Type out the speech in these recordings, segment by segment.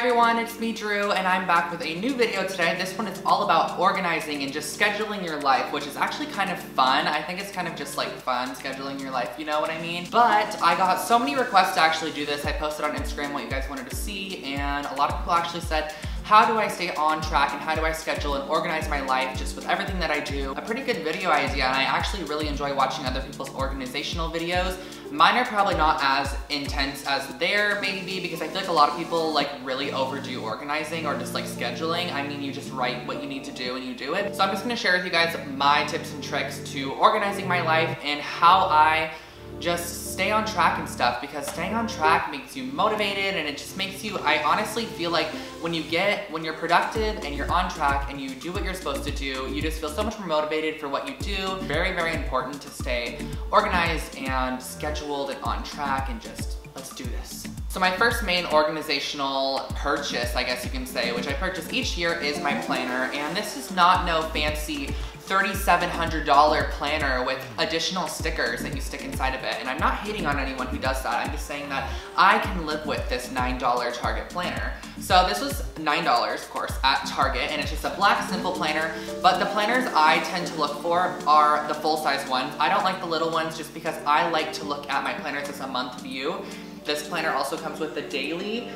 everyone, it's me Drew and I'm back with a new video today. This one is all about organizing and just scheduling your life, which is actually kind of fun. I think it's kind of just like fun scheduling your life, you know what I mean? But I got so many requests to actually do this. I posted on Instagram what you guys wanted to see, and a lot of people actually said, how do I stay on track and how do I schedule and organize my life just with everything that I do? A pretty good video idea, and I actually really enjoy watching other people's organizational videos. Mine are probably not as intense as their maybe, because I feel like a lot of people like really overdo organizing or just like scheduling. I mean, you just write what you need to do and you do it. So I'm just gonna share with you guys my tips and tricks to organizing my life and how I just stay on track and stuff, because staying on track makes you motivated and it just makes you, I honestly feel like when you're productive and you're on track and you do what you're supposed to do, you just feel so much more motivated for what you do. Very, very important to stay organized and scheduled and on track and just, let's do this. So my first main organizational purchase, I guess you can say, which I purchase each year, is my planner. And this is not no fancy $3,700 planner with additional stickers that you stick inside of it. And I'm not hating on anyone who does that. I'm just saying that I can live with this $9 Target planner. So this was $9, of course, at Target, and it's just a black simple planner. But the planners I tend to look for are the full-size ones. I don't like the little ones just because I like to look at my planners as a month view. This planner also comes with the daily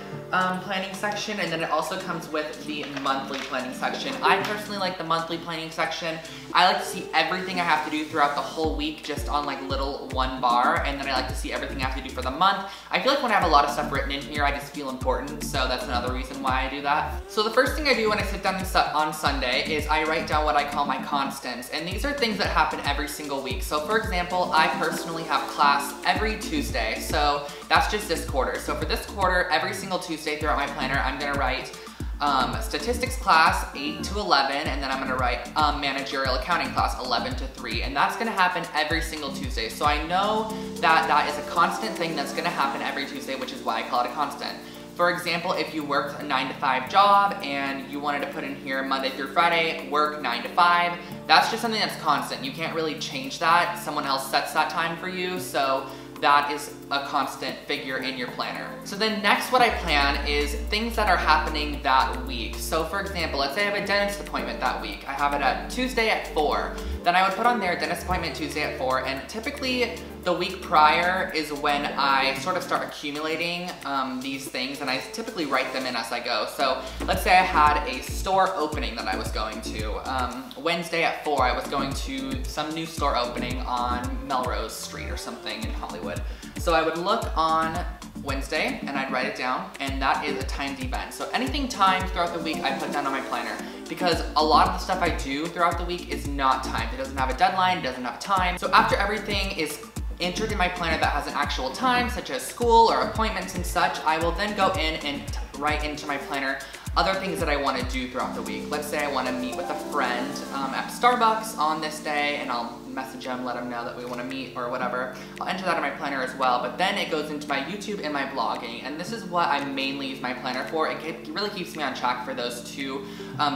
planning section, and then it also comes with the monthly planning section. I personally like the monthly planning section. I like to see everything I have to do throughout the whole week just on like little one bar, and then I like to see everything I have to do for the month. I feel like when I have a lot of stuff written in here, I just feel important, so that's another reason why I do that. So the first thing I do when I sit down on Sunday is I write down what I call my constants, and these are things that happen every single week. So for example, I personally have class every Tuesday, so that's just this quarter. So for this quarter, every single Tuesday throughout my planner, I'm gonna write statistics class 8 to 11, and then I'm gonna write managerial accounting class 11 to 3, and that's gonna happen every single Tuesday. So I know that that is a constant thing that's gonna happen every Tuesday, which is why I call it a constant. For example, if you worked a 9 to 5 job and you wanted to put in here Monday through Friday, work 9 to 5, that's just something that's constant. You can't really change that. Someone else sets that time for you, so that is a constant figure in your planner. So then next what I plan is things that are happening that week. So for example, let's say I have a dentist appointment that week. I have it at Tuesday at 4. Then I would put on there dentist appointment Tuesday at 4, and typically the week prior is when I sort of start accumulating these things, and I typically write them in as I go. So let's say I had a store opening that I was going to. Wednesday at 4, I was going to some new store opening on Melrose Street or something in Hollywood. So I would look on Wednesday and I'd write it down, and that is a timed event. So anything timed throughout the week I put down on my planner, because a lot of the stuff I do throughout the week is not timed. It doesn't have a deadline, it doesn't have a time. So after everything is entered in my planner that has an actual time, such as school or appointments and such, I will then go in and write into my planner other things that I want to do throughout the week. Let's say I want to meet with a friend at Starbucks on this day, and I'll message them, let them know that we want to meet or whatever. I'll enter that in my planner as well, but then it goes into my YouTube and my blogging, and this is what I mainly use my planner for. It really keeps me on track for those two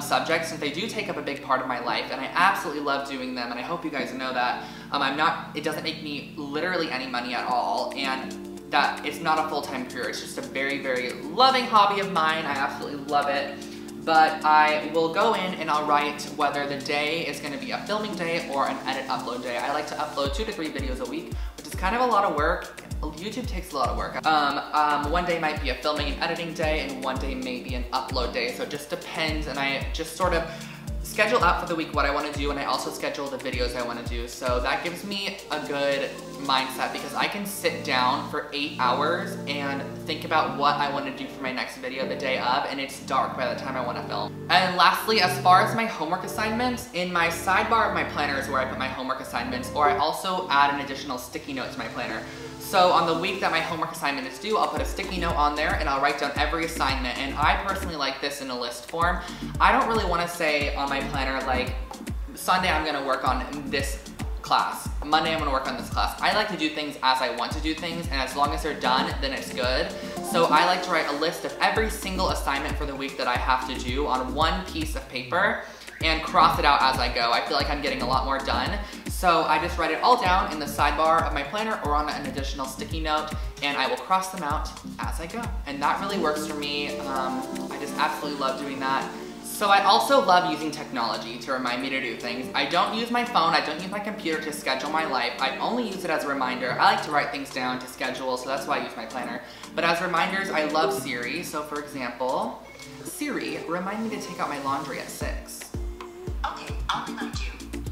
subjects, since they do take up a big part of my life, and I absolutely love doing them, and I hope you guys know that. It doesn't make me literally any money at all, and that it's not a full-time career. It's just a very, very loving hobby of mine. I absolutely love it. But I will go in and I'll write whether the day is gonna be a filming day or an edit upload day. I like to upload 2 to 3 videos a week, which is kind of a lot of work. YouTube takes a lot of work. One day might be a filming and editing day, and one day may be an upload day. So it just depends, and I just sort of schedule out for the week what I want to do, and I also schedule the videos I want to do. So that gives me a good mindset, because I can sit down for 8 hours and think about what I want to do for my next video the day of, and it's dark by the time I want to film. And lastly, as far as my homework assignments, in my sidebar of my planner is where I put my homework assignments, or I also add an additional sticky note to my planner. So on the week that my homework assignment is due, I'll put a sticky note on there and I'll write down every assignment, and I personally like this in a list form. I don't really want to say on my planner like, Sunday I'm going to work on this class, Monday I'm going to work on this class. I like to do things as I want to do things, and as long as they're done, then it's good. So I like to write a list of every single assignment for the week that I have to do on one piece of paper and cross it out as I go. I feel like I'm getting a lot more done. So I just write it all down in the sidebar of my planner or on an additional sticky note, and I will cross them out as I go. And that really works for me. I just absolutely love doing that. So I also love using technology to remind me to do things. I don't use my phone, I don't use my computer to schedule my life. I only use it as a reminder. I like to write things down to schedule, so that's why I use my planner. But as reminders, I love Siri. So for example, Siri, remind me to take out my laundry at 6. Okay, I'll remind you.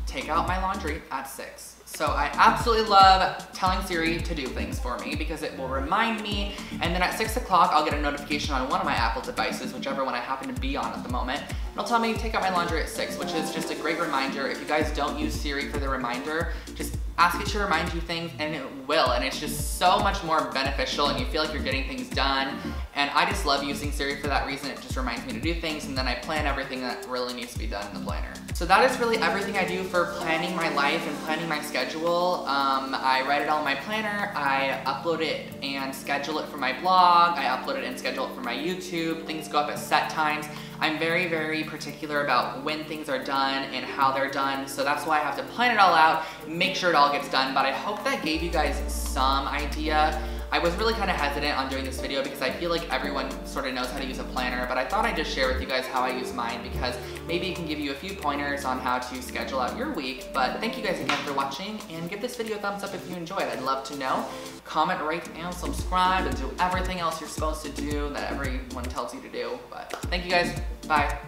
Take out my laundry at 6. So I absolutely love telling Siri to do things for me because it will remind me, and then at 6 o'clock I'll get a notification on one of my Apple devices, whichever one I happen to be on at the moment, and it'll tell me to take out my laundry at 6, which is just a great reminder. If you guys don't use Siri for the reminder, just ask it to remind you things and it will, and it's just so much more beneficial and you feel like you're getting things done. And I just love using Siri for that reason. It just reminds me to do things, and then I plan everything that really needs to be done in the planner. So that is really everything I do for planning my life and planning my schedule. I write it all in my planner, I upload it and schedule it for my blog, I upload it and schedule it for my YouTube. Things go up at set times. I'm very, very particular about when things are done and how they're done, so that's why I have to plan it all out, make sure it all gets done. But I hope that gave you guys some idea. I was really kind of hesitant on doing this video because I feel like everyone sort of knows how to use a planner, but I thought I'd just share with you guys how I use mine because maybe it can give you a few pointers on how to schedule out your week. But thank you guys again for watching, and give this video a thumbs up if you enjoyed. I'd love to know. Comment, rate, and subscribe, and do everything else you're supposed to do that everyone tells you to do. But thank you guys. Bye.